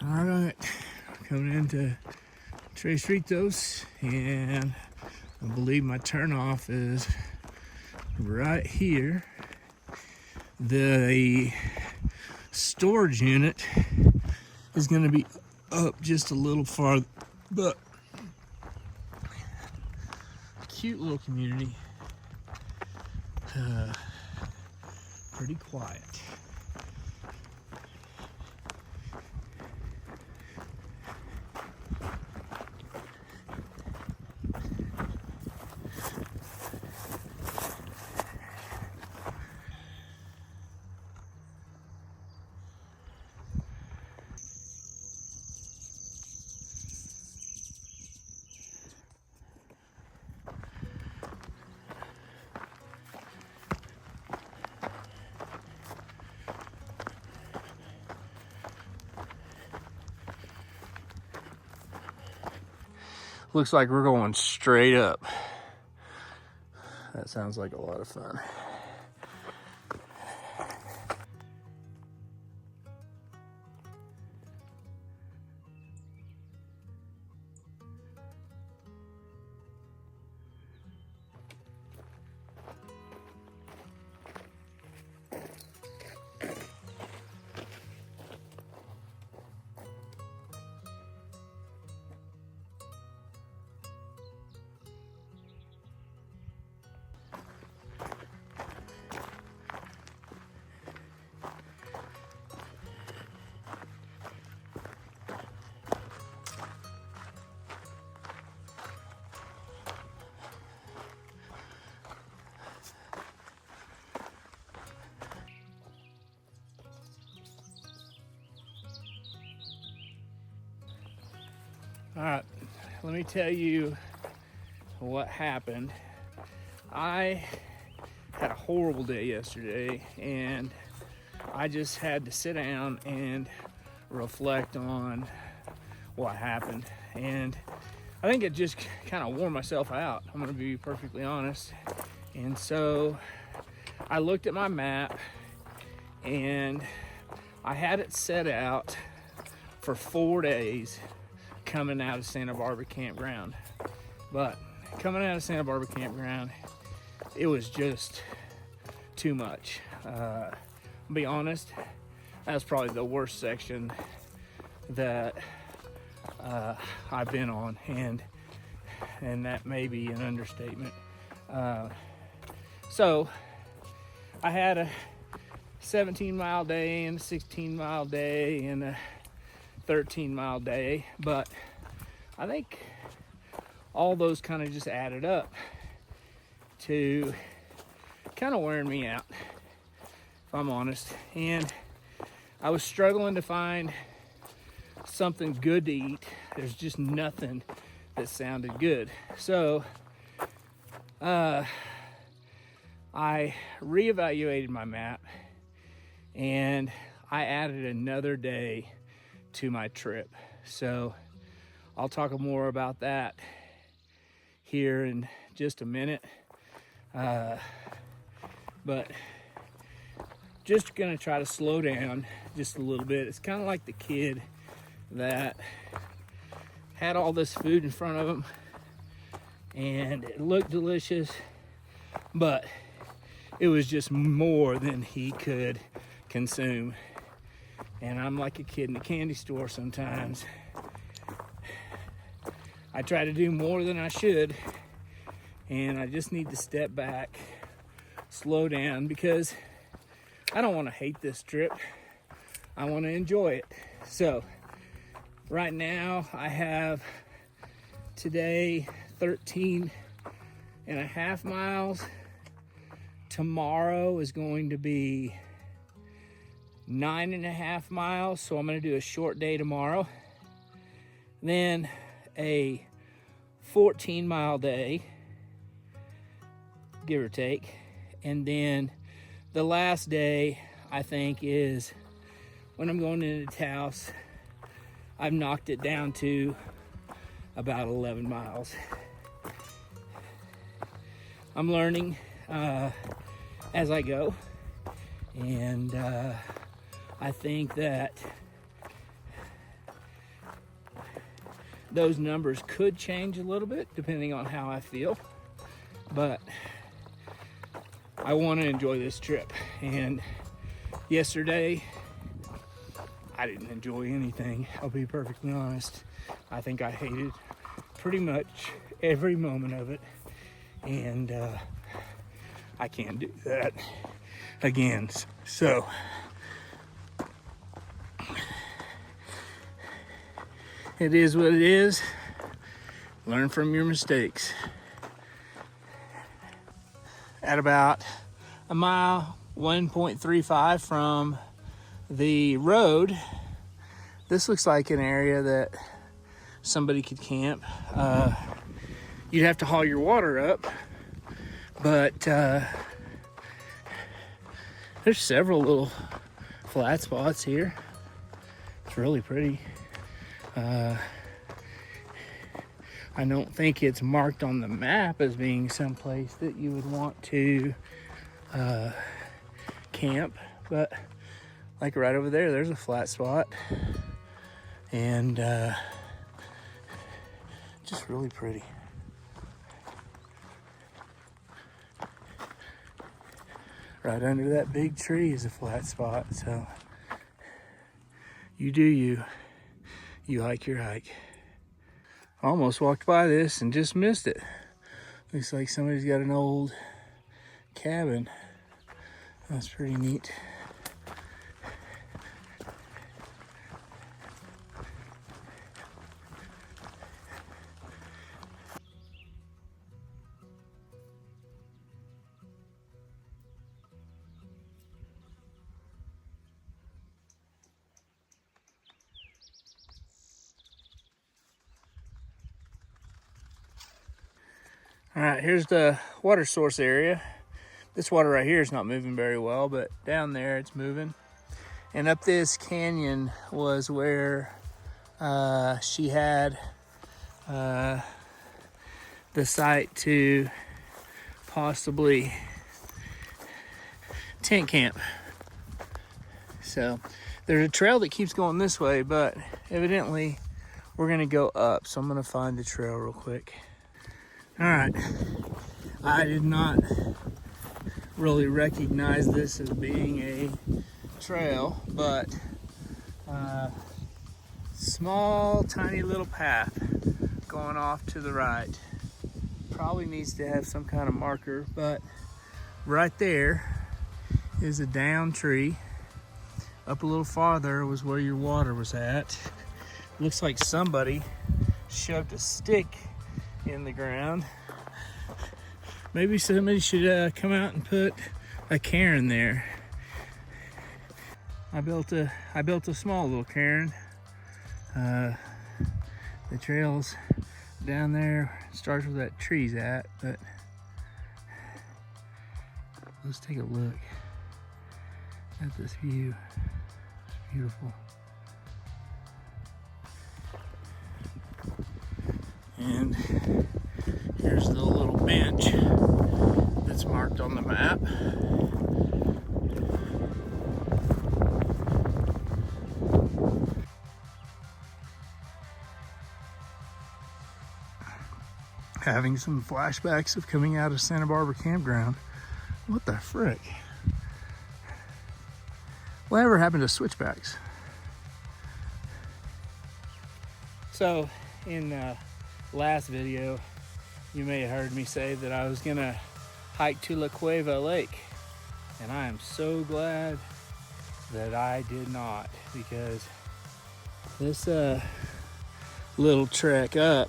All right, coming into Tres Ritos, and I believe my turnoff is right here. The storage unit is going to be up just a little farther, but cute little community, pretty quiet. Looks like we're going straight up. That sounds like a lot of fun. All right, let me tell you what happened. I had a horrible day yesterday, and I just had to sit down and reflect on what happened. And I think it just kind of wore myself out, I'm gonna be perfectly honest. And so I looked at my map, and I had it set out for 4 days coming out of Santa Barbara campground. But coming out of Santa Barbara campground, it was just too much. I'll be honest, that's probably the worst section that I've been on, and that may be an understatement. So I had a 17-mile day and a 16-mile day and a 13-mile day, but I think all those kind of just added up to kind of wearing me out, if I'm honest. And I was struggling to find something good to eat. There's just nothing that sounded good. So I reevaluated my map, and I added another day to my trip. So I'll talk more about that here in just a minute. But just gonna try to slow down just a little bit. It's kind of like the kid that had all this food in front of him, and it looked delicious, but it was just more than he could consume. And I'm like a kid in the candy store sometimes. I try to do more than I should, and I just need to step back, slow down, because I don't want to hate this trip. I want to enjoy it. So right now I have today 13 and a half miles. Tomorrow is going to be 9.5 miles, so I'm going to do a short day tomorrow. Then a 14-mile day, give or take. And then the last day, I think, is when I'm going into Taos. I've knocked it down to about 11 miles. I'm learning as I go, and I think that those numbers could change a little bit depending on how I feel, but I want to enjoy this trip. And yesterday, I didn't enjoy anything. I'll be perfectly honest. I think I hated pretty much every moment of it, and I can't do that again. So it is what it is. Learn from your mistakes. At about a mile, 1.35 from the road, this looks like an area that somebody could camp. You'd have to haul your water up, but there's several little flat spots here. It's really pretty. I don't think it's marked on the map as being someplace that you would want to camp, but like right over there, there's a flat spot, and just really pretty. Right under that big tree is a flat spot, so you do you. You hike your hike. Almost walked by this and just missed it. Looks like somebody's got an old cabin. That's pretty neat. All right, here's the water source area. This water right here is not moving very well, but down there it's moving. And up this canyon was where she had the site to possibly tent camp. So there's a trail that keeps going this way, but evidently we're gonna go up. So I'm gonna find the trail real quick. All right, I did not really recognize this as being a trail, but small, tiny little path going off to the right. Probably needs to have some kind of marker, but right there is a down tree. Up a little farther was where your water was at. Looks like somebody shoved a stick in the ground. Maybe somebody should come out and put a cairn there. I built a small little cairn. The trail's down there, starts where that tree's at, but let's take a look at this view. It's beautiful. And here's the little bench that's marked on the map. Having some flashbacks of coming out of Santa Barbara campground. What the frick? Whatever happened to switchbacks? So in last video, you may have heard me say that I was gonna hike to La Cueva Lake, and I am so glad that I did not, because this little trek up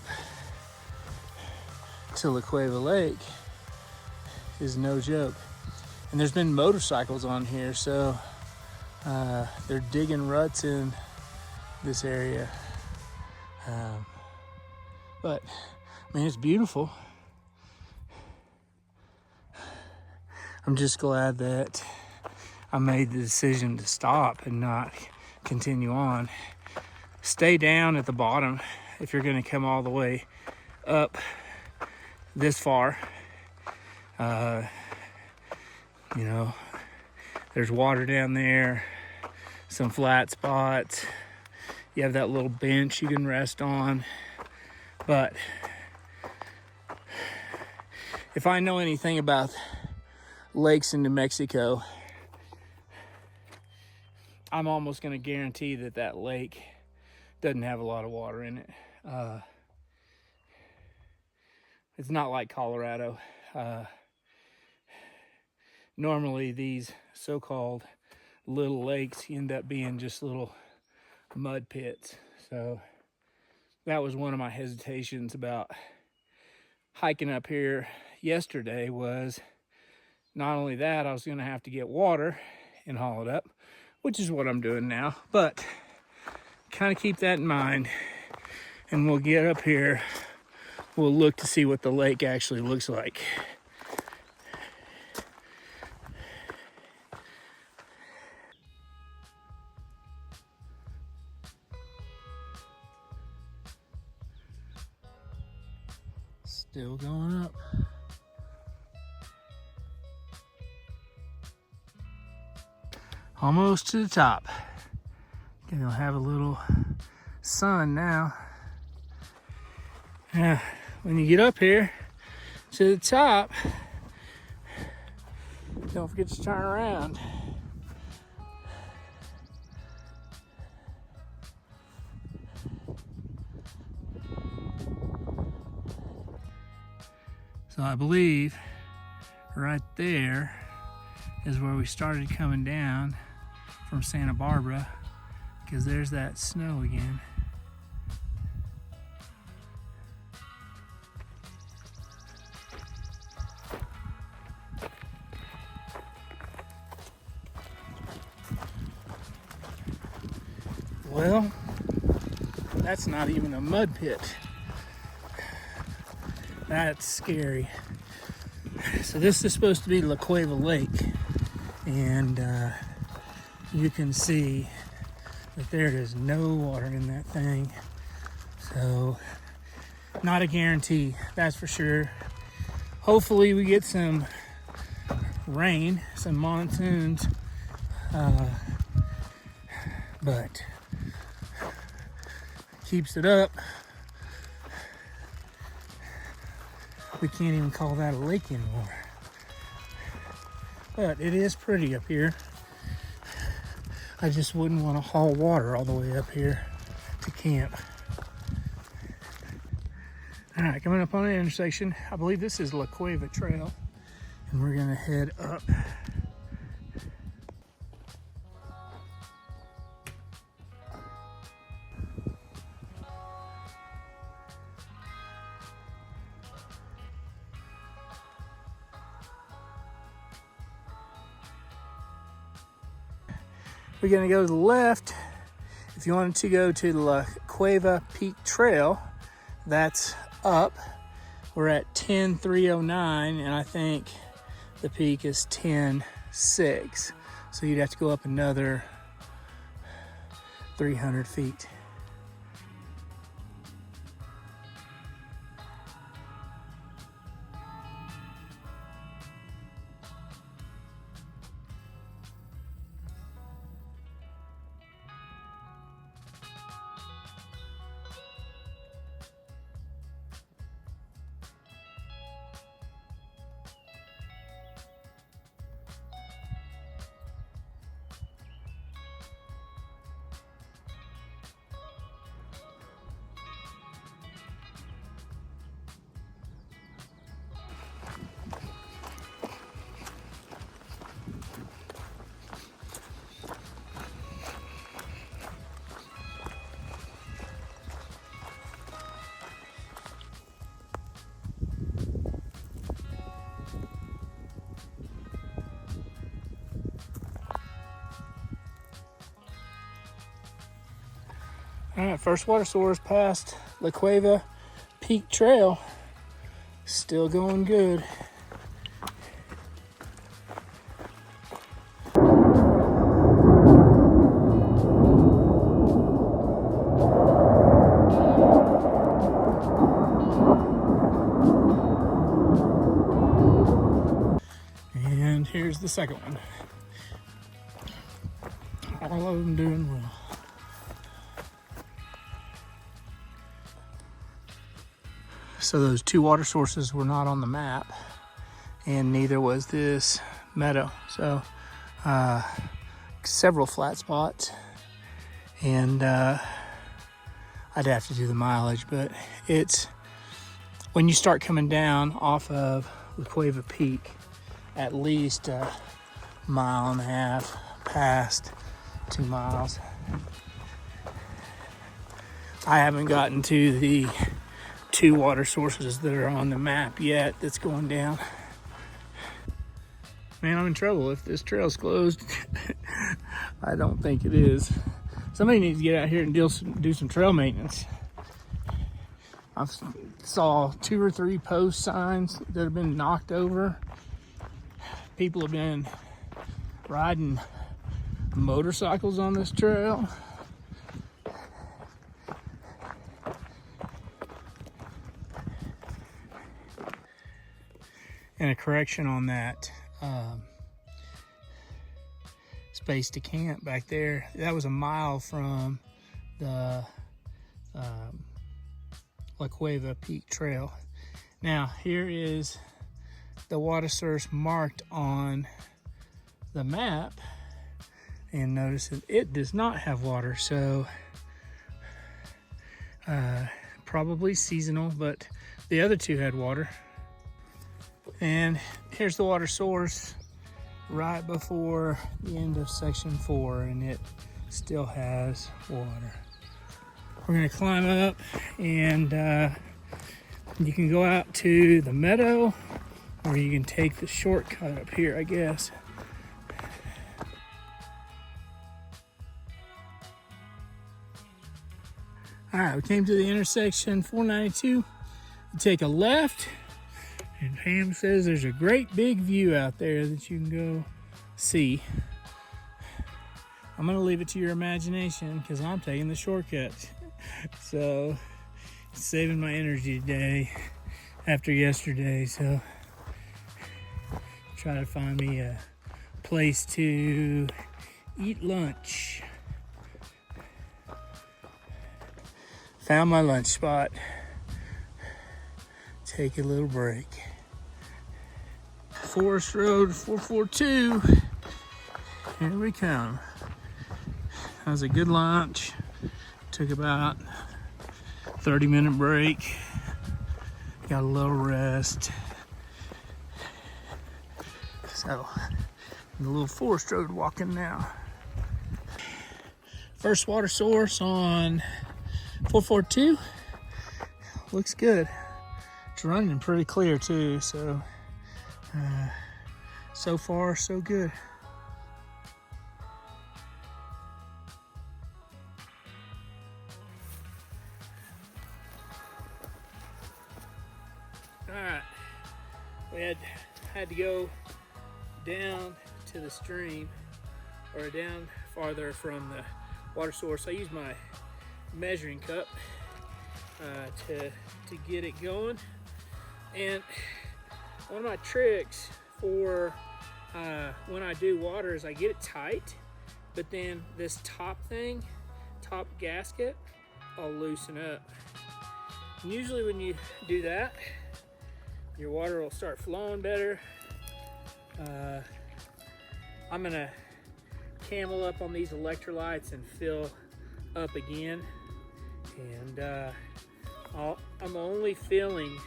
to La Cueva Lake is no joke. And there's been motorcycles on here, so they're digging ruts in this area. But I mean, it's beautiful. I'm just glad that I made the decision to stop and not continue on. Stay down at the bottom if you're going to come all the way up this far. You know, there's water down there, some flat spots. You have that little bench you can rest on. But if I know anything about lakes in New Mexico, I'm almost going to guarantee that that lake doesn't have a lot of water in it. It's not like Colorado. Normally these so-called little lakes end up being just little mud pits. So that was one of my hesitations about hiking up here yesterday, was not only that I was going to have to get water and haul it up, which is what I'm doing now, but kind of keep that in mind, and we'll get up here, we'll look to see what the lake actually looks like. Still going up. Almost to the top. Gonna have a little sun now. Now, when you get up here to the top, don't forget to turn around. So I believe right there is where we started coming down from Santa Barbara, because there's that snow again. Well, that's not even a mud pit. That's scary. So this is supposed to be La Cueva Lake, and you can see that there is no water in that thing. So not a guarantee, that's for sure. Hopefully we get some rain, some monsoons, but keeps it up, we can't even call that a lake anymore. But it is pretty up here. I just wouldn't want to haul water all the way up here to camp. All right, coming up on the intersection, I believe this is La Cueva Trail, and we're gonna head up. We're gonna go to the left. If you wanted to go to La Cueva Peak Trail, that's up. We're at 10,309, and I think the peak is 10,6. So you'd have to go up another 300 feet. All right, first water source past La Cueva Peak Trail. Still going good. And here's the second one. All of them doing well. So those 2 water sources were not on the map, and neither was this meadow. So several flat spots, and I'd have to do the mileage, but it's when you start coming down off of La Cueva Peak, at least a mile and a half past 2 miles. I haven't gotten to the 2 water sources that are on the map yet that's going down. Man, I'm in trouble if this trail's closed. I don't think it is. Somebody needs to get out here and do some trail maintenance. I saw 2 or 3 post signs that have been knocked over. People have been riding motorcycles on this trail. And a correction on that space to camp back there. That was a mile from the La Cueva Peak Trail. Now here is the water source marked on the map, and notice that it does not have water, so probably seasonal, but the other 2 had water. And here's the water source right before the end of section 4, and it still has water. We're gonna climb up, and you can go out to the meadow, or you can take the shortcut up here, I guess. All right, we came to the intersection 492. You take a left, and Pam says there's a great big view out there that you can go see. I'm gonna leave it to your imagination because I'm taking the shortcut. So, saving my energy today after yesterday. So, try to find me a place to eat lunch. Found my lunch spot. Take a little break. Forest Road 442. Here we come. That was a good lunch. Took about 30-minute break. Got a little rest. So, the little forest road walking now. First water source on 442. Looks good. It's running pretty clear too, so so far so good. All right, we had to go down to the stream, or down farther from the water source. I used my measuring cup to get it going. And one of my tricks for when I do water is I get it tight, but then this top gasket, I'll loosen up. And usually when you do that, your water will start flowing better. I'm gonna camel up on these electrolytes and fill up again. And I'm only filling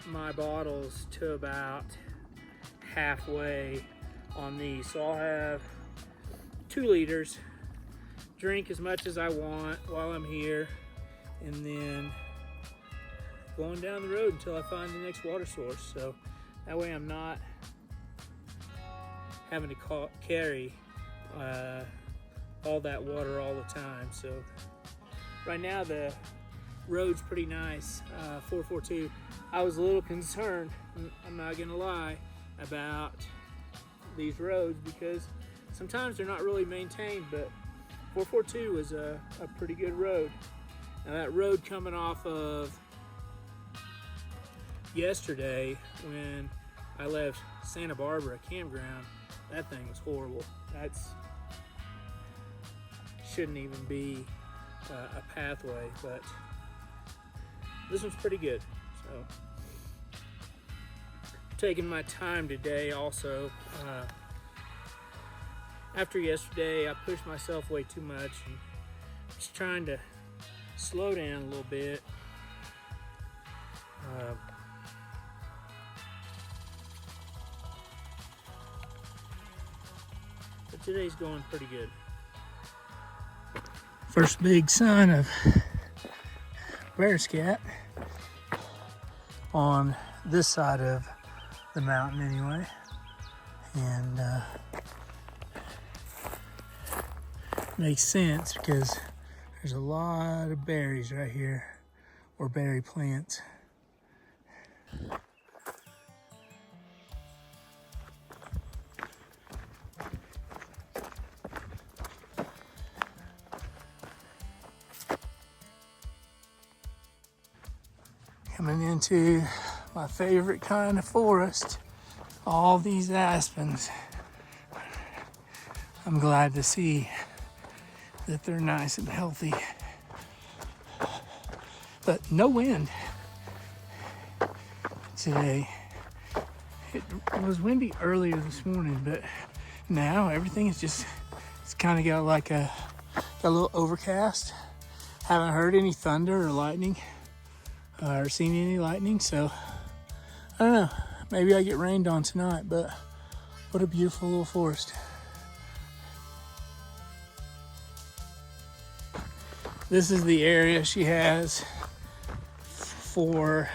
my bottles to about halfway on these. So I'll have 2 liters, drink as much as I want while I'm here, and then going down the road until I find the next water source. So that way I'm not having to carry all that water all the time. So right now the road's pretty nice, 442. I was a little concerned, I'm not gonna lie, about these roads because sometimes they're not really maintained, but 442 is a pretty good road. Now that road coming off of yesterday when I left Santa Barbara campground, that thing was horrible. That's shouldn't even be a pathway, but this one's pretty good. So, taking my time today also. After yesterday, I pushed myself way too much and just trying to slow down a little bit. But today's going pretty good. First big sign of bear scat on this side of the mountain anyway. And makes sense because there's a lot of berries right here, or berry plants. Coming into my favorite kind of forest, all these aspens. I'm glad to see that they're nice and healthy. But no wind today. It was windy earlier this morning, but now everything is just, it's kind of got like got a little overcast. Haven't heard any thunder or lightning or seen any lightning, so I don't know. Maybe I get rained on tonight, but what a beautiful little forest. This is the area she has for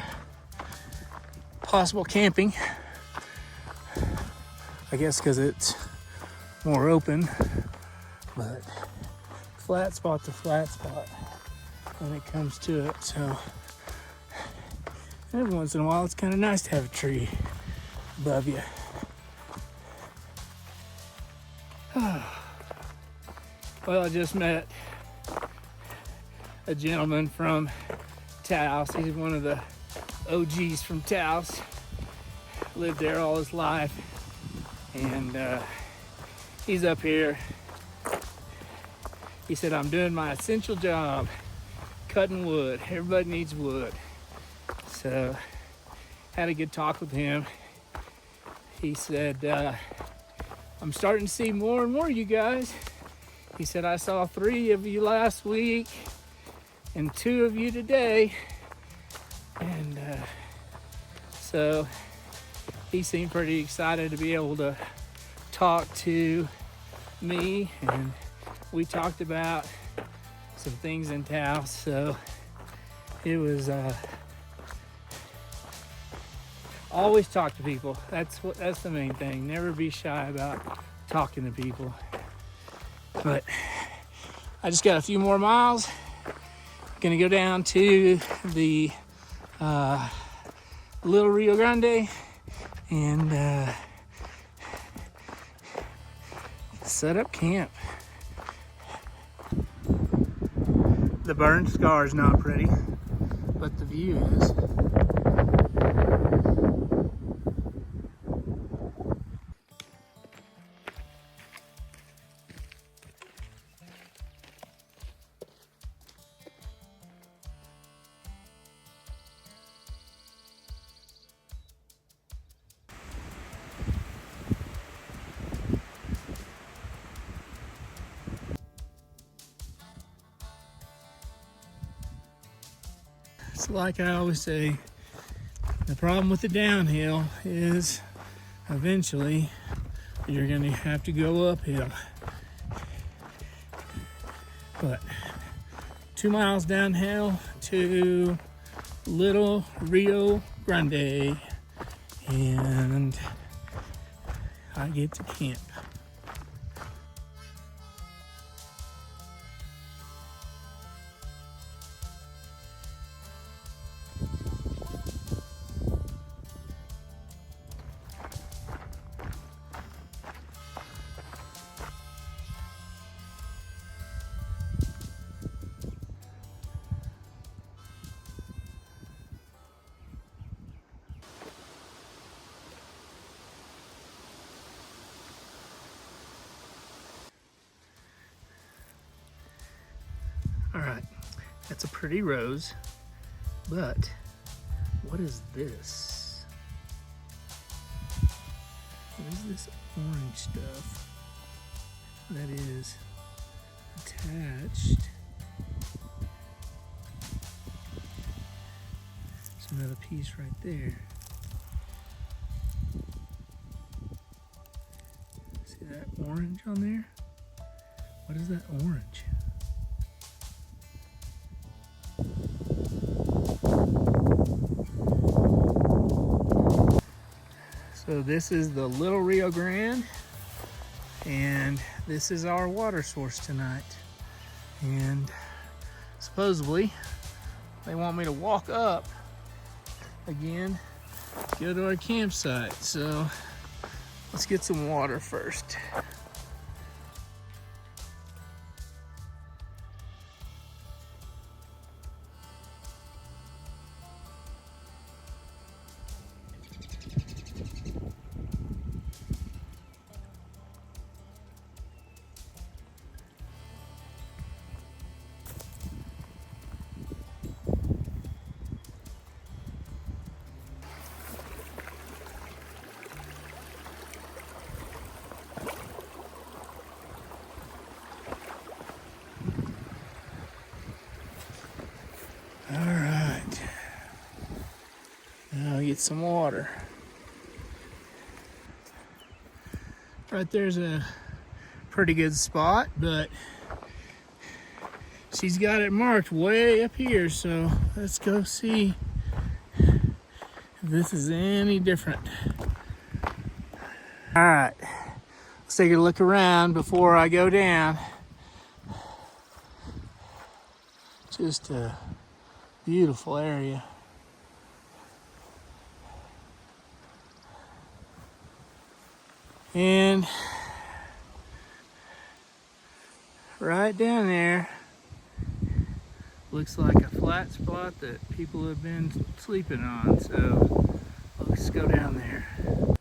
possible camping. I guess because it's more open, but flat spot's a flat spot when it comes to it. So every once in a while, it's kind of nice to have a tree above you. Well, I just met a gentleman from Taos. He's one of the OGs from Taos. Lived there all his life. And he's up here. He said, I'm doing my essential job, cutting wood. Everybody needs wood. So, had a good talk with him. He said, I'm starting to see more and more of you guys. He said, I saw 3 of you last week and 2 of you today. And so he seemed pretty excited to be able to talk to me, and we talked about some things in Taos. So it was always talk to people. That's the main thing. Never be shy about talking to people. But I just got a few more miles. Gonna go down to the Little Rio Grande and set up camp. The burned scar is not pretty, but the view is. It's like I always say, the problem with the downhill is eventually you're going to have to go uphill. But 2 miles downhill to Little Rio Grande, and I get to camp. All right, that's a pretty rose, but What is this? What is this orange stuff that is attached? There's another piece right there. See that orange on there? What is that orange? So this is the Little Rio Grande, and this is our water source tonight. And supposedly they want me to walk up again, go to our campsite. So let's get some water first. All right, now I'll get some water. Right there's a pretty good spot, but she's got it marked way up here, so let's go see if this is any different. All right, let's take a look around before I go down. Just a beautiful area. And right down there looks like a flat spot that people have been sleeping on, so let's go down there.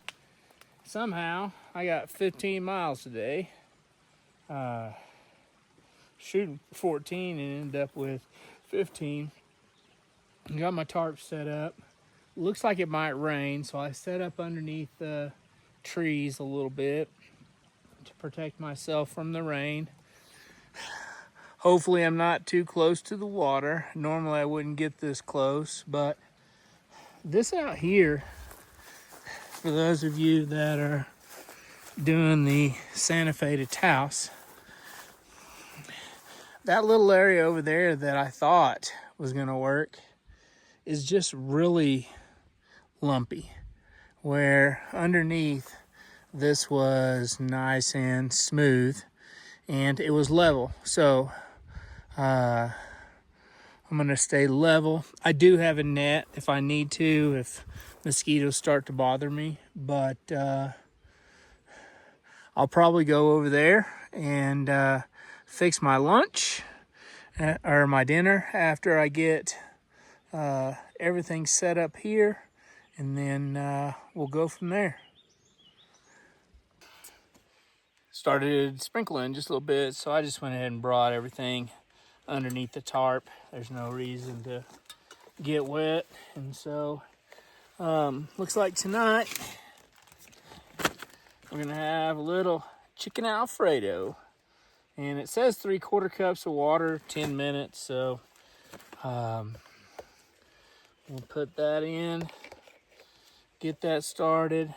Somehow I got 15 miles today, shooting 14 and ended up with 15. Got my tarp set up. Looks like it might rain, so I set up underneath the trees a little bit to protect myself from the rain. Hopefully I'm not too close to the water. Normally I wouldn't get this close, but this out here, for those of you that are doing the Santa Fe to Taos, that little area over there that I thought was gonna work is just really lumpy, where underneath this was nice and smooth and it was level. So I'm gonna stay level. I do have a net if I need to, if mosquitoes start to bother me, but I'll probably go over there and fix my lunch or my dinner after I get everything set up here, and then we'll go from there. Started sprinkling just a little bit, so I just went ahead and brought everything underneath the tarp. There's no reason to get wet, and so looks like tonight we're gonna have a little chicken Alfredo, and it says 3/4 cups of water, 10 minutes, so we'll put that in, get that started.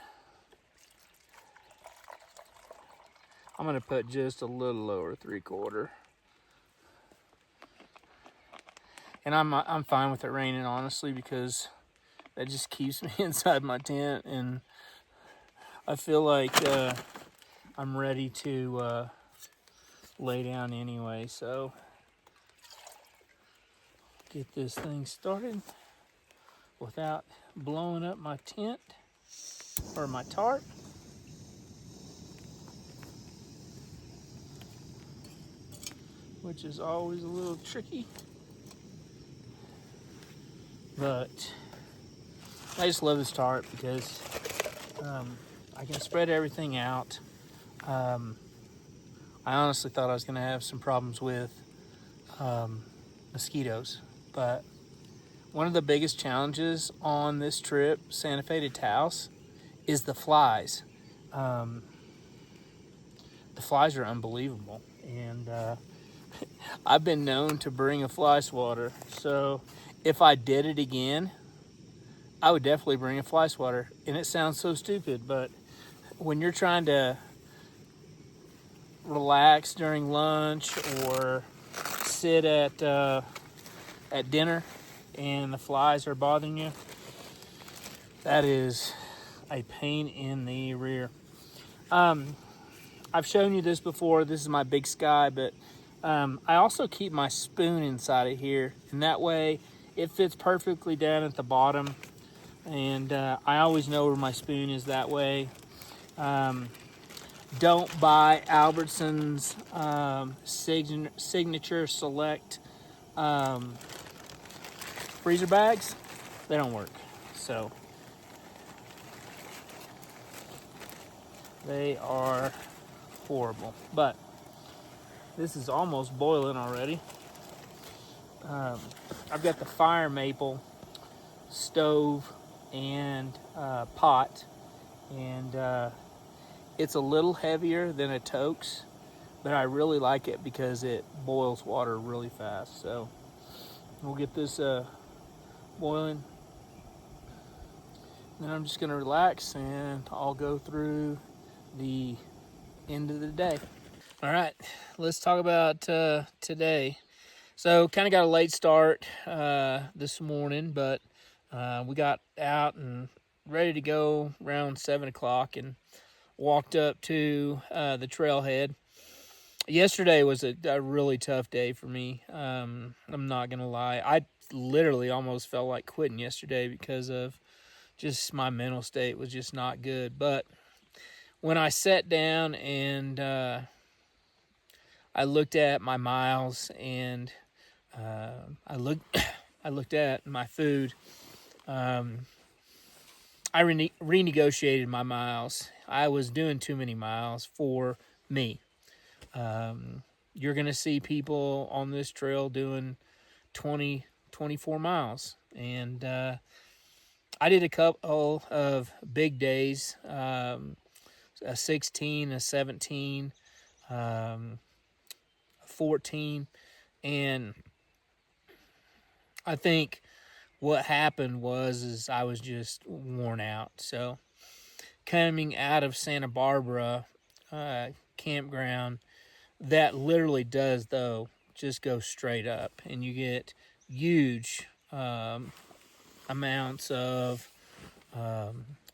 I'm gonna put just a little over 3/4. And I'm fine with it raining, honestly, because that just keeps me inside my tent, and I feel like I'm ready to lay down anyway, so get this thing started without blowing up my tent or my tarp. Which is always a little tricky. But I just love this tarp because I can spread everything out. I honestly thought I was going to have some problems with mosquitoes, but One of the biggest challenges on this trip, Santa Fe to Taos, is the flies. Um, the flies are unbelievable, and I've been known to bring a fly swatter. So if I did it again, I would definitely bring a fly swatter. And it sounds so stupid, but when you're trying to relax during lunch or sit at dinner and the flies are bothering you, that is a pain in the rear. I've shown you this before. This is my Big Sky, but I also keep my spoon inside of here, and that way it fits perfectly down at the bottom, and I always know where my spoon is that way. Don't buy Albertson's Signature Select freezer bags. They don't work. So they are horrible. But this is almost boiling already. I've got the fire maple stove and pot, and it's a little heavier than a Toaks, but I really like it because it boils water really fast. So we'll get this boiling. Then I'm just gonna relax and I'll go through the end of the day. All right, let's talk about today. So kind of got a late start this morning, but we got out and ready to go around 7 o'clock and walked up to the trailhead. Yesterday was a really tough day for me. I'm not gonna lie. I literally almost felt like quitting yesterday because of just my mental state was just not good. But when I sat down and I looked at my miles and I looked at my food. I renegotiated my miles. I was doing too many miles for me. You're going to see people on this trail doing 20, 24 miles. And I did a couple of big days, a 16, a 17, 14. And I think what happened is I was just worn out. So coming out of Santa Barbara campground, that literally does, though, just go straight up. And you get huge amounts of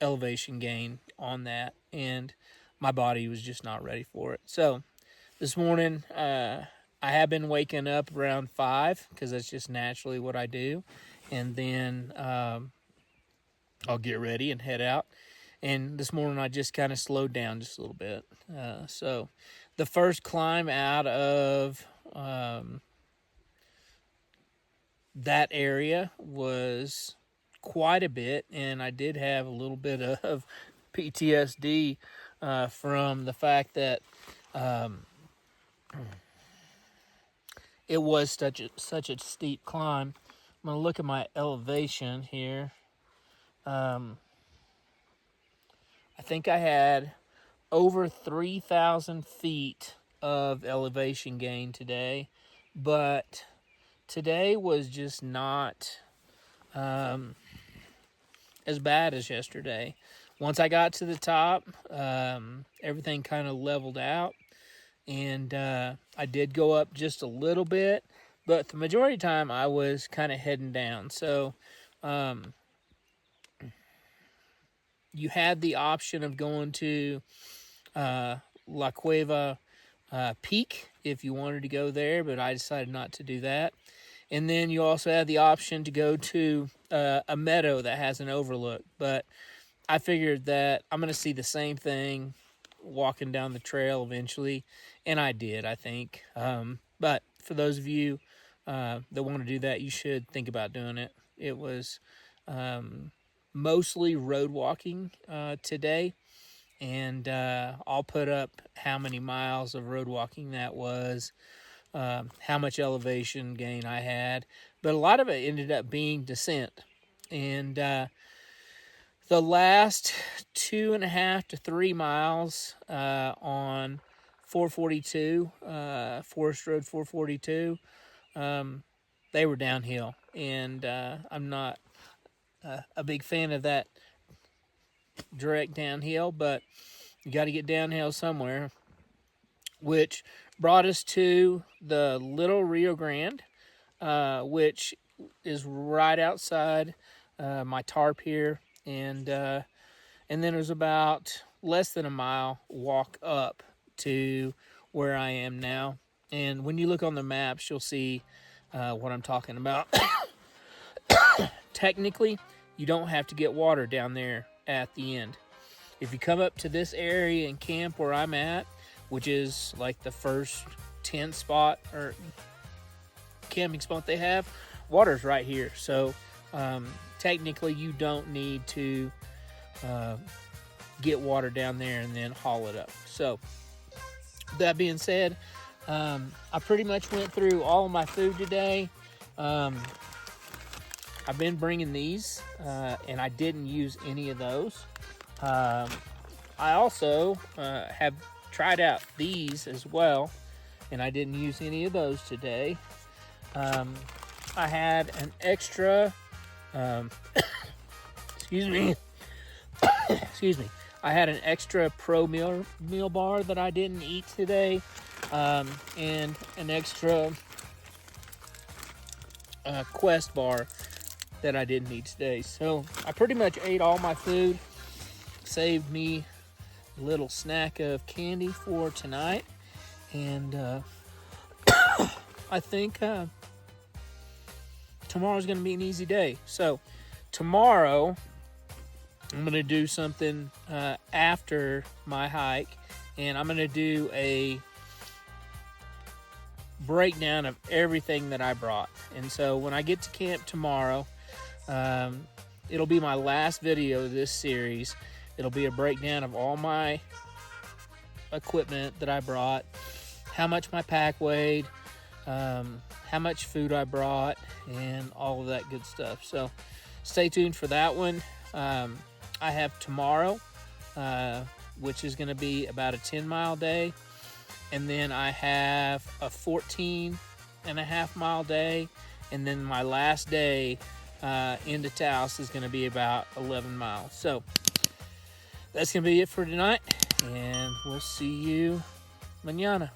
elevation gain on that. And my body was just not ready for it. So this morning, I have been waking up around 5 because that's just naturally what I do. And then I'll get ready and head out. And this morning I just kind of slowed down just a little bit. So the first climb out of that area was quite a bit, and I did have a little bit of PTSD from the fact that it was such a steep climb. I'm gonna look at my elevation here. I think I had over 3,000 feet of elevation gain today, but today was just not as bad as yesterday. Once I got to the top, everything kind of leveled out, and I did go up just a little bit, but the majority of the time I was kind of heading down. So you had the option of going to La Cueva Peak if you wanted to go there, but I decided not to do that. And then you also had the option to go to a meadow that has an overlook. But I figured that I'm going to see the same thing walking down the trail eventually. And I did, I think. But for those of you that want to do that, you should think about doing it. It was mostly road walking today. And I'll put up how many miles of road walking that was. How much elevation gain I had. but a lot of it ended up being descent. And the last 2.5 to 3 miles on 442, Forest Road 442, they were downhill. And I'm not a big fan of that direct downhill, but you got to get downhill somewhere, which brought us to the Little Rio Grande, which is right outside my tarp here. And then there's about less than a mile walk up to where I am now. And when you look on the maps, you'll see what I'm talking about. Technically, you don't have to get water down there at the end. If you come up to this area and camp where I'm at, which is like the first tent spot or camping spot they have, water's right here. So technically you don't need to get water down there and then haul it up. So that being said, I pretty much went through all of my food today. I've been bringing these and I didn't use any of those. I also have tried out these as well, and I didn't use any of those today. I had an extra, excuse me, I had an extra Pro meal bar that I didn't eat today, and an extra Quest bar that I didn't eat today. So I pretty much ate all my food, saved me a little snack of candy for tonight, and I think tomorrow's going to be an easy day. So tomorrow I'm going to do something after my hike, and I'm going to do a breakdown of everything that I brought. And so when I get to camp tomorrow, it'll be my last video of this series. It'll be a breakdown of all my equipment that I brought, how much my pack weighed, how much food I brought, and all of that good stuff. So stay tuned for that one. I have tomorrow, which is going to be about a 10-mile day. And then I have a 14.5-mile day. And then my last day into Taos is going to be about 11 miles. So that's going to be it for tonight, and we'll see you mañana.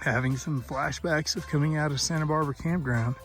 Having some flashbacks of coming out of Santa Barbara campground.